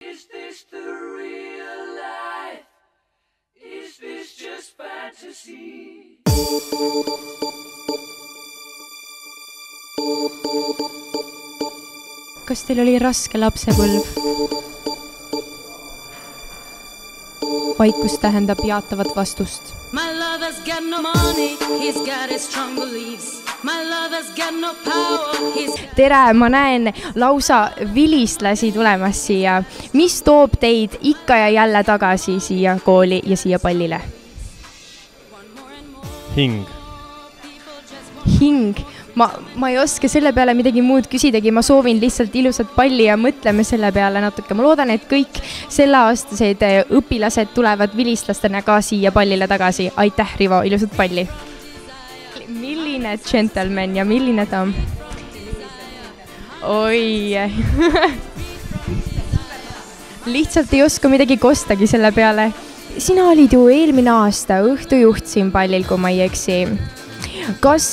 Is this the real life? Is this just fantasy? Kas teil oli raske lapsepõlv? Vaikus tähendab jaatavat vastust. My lover's got no money, he's got his strong beliefs. My lover's got no power, he's... Tere, ma näen lausa vilistlasi tulemas siia. Mis toob teid ikka ja jälle tagasi siia kooli ja siia pallile? Hing. Hing. Ma ei oska selle peale midagi muud küsidagi, ma soovin lihtsalt ilusat palli ja mõtleme selle peale natuke. Ma loodan, et kõik selleaastased õpilased tulevad vilistlastena ka siia pallile tagasi. Aitäh, Rivo, ilusat palli! Milline gentleman ja milline ta? Oi! Lihtsalt ei oska midagi kostagi selle peale. Sina olid ju eelmine aasta õhtujuht siin pallil, kui ma ei eksi. Kas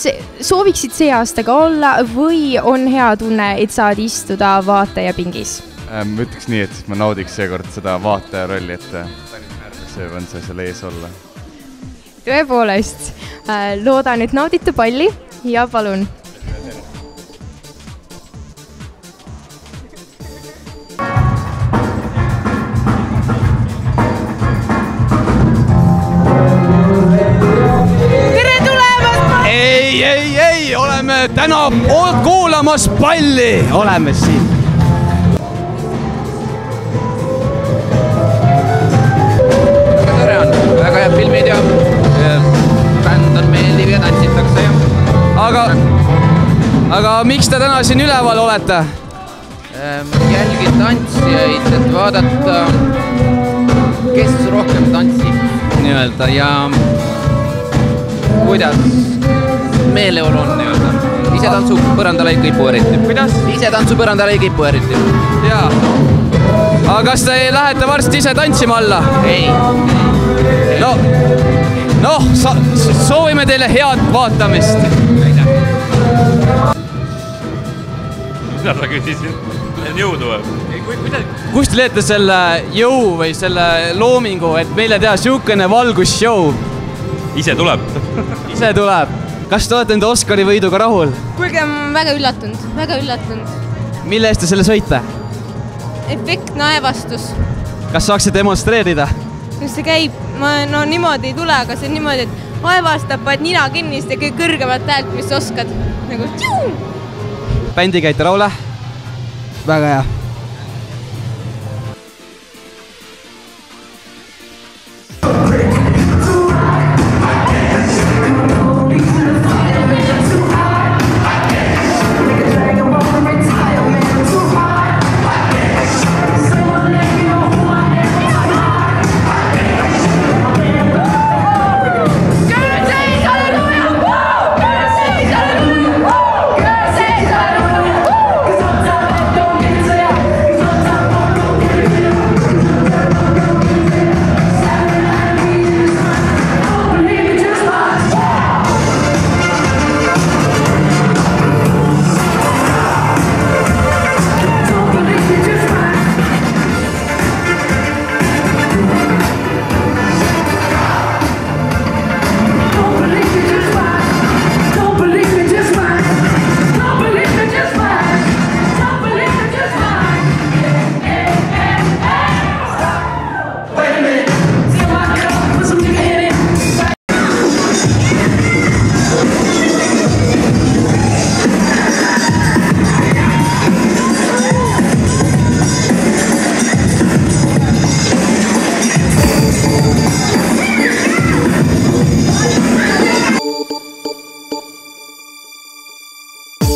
sooviksid see aasta ka olla või on hea tunne, et saad istuda vaataja pingis? Ma ütleks nii, et ma naudiks seekord seda vaataja rolli, et see on see selle ees olla. Tõepoolest, loodan, et naudite palli ja palun. Ei, oleme täna kuulamas palli, oleme siin. Väga tore on, väga head filmid ja bänd on meeldiv ja tantsitakse. Aga miks te täna siin üleval olete? Jälgin tantsijaid, et vaadata, kes rohkem tantsib nii-öelda ja kuidas meeleolu on nii-öelda. Ise tantsu põrandale ei kipu eriti. Kuidas? Ise tantsu põrandale ei kipu eriti. Jaa. Aga kas te lähete varsti ise tantsima alla? Ei. Soovime teile head vaatamist. Mida sa küsisid? Jõudu või? Kust te leete selle jõu või selle loomingu, et meile teha siukene valgusshow? Ise tuleb. Ise tuleb. Kas te olete enda Oscari võiduga rahul? Kuulge, ma väga üllatunud. Mille eest te selle sõite? Efektne aevastus. Kas saaksite demonstreerida? Kus see käib? No niimoodi ei tule, aga see on niimoodi, et aevastab, vaid nina kinnist ja kõik kõrgemat häält, mis oskad. Nagu tšuu! Bändi käite rahule? Väga hea.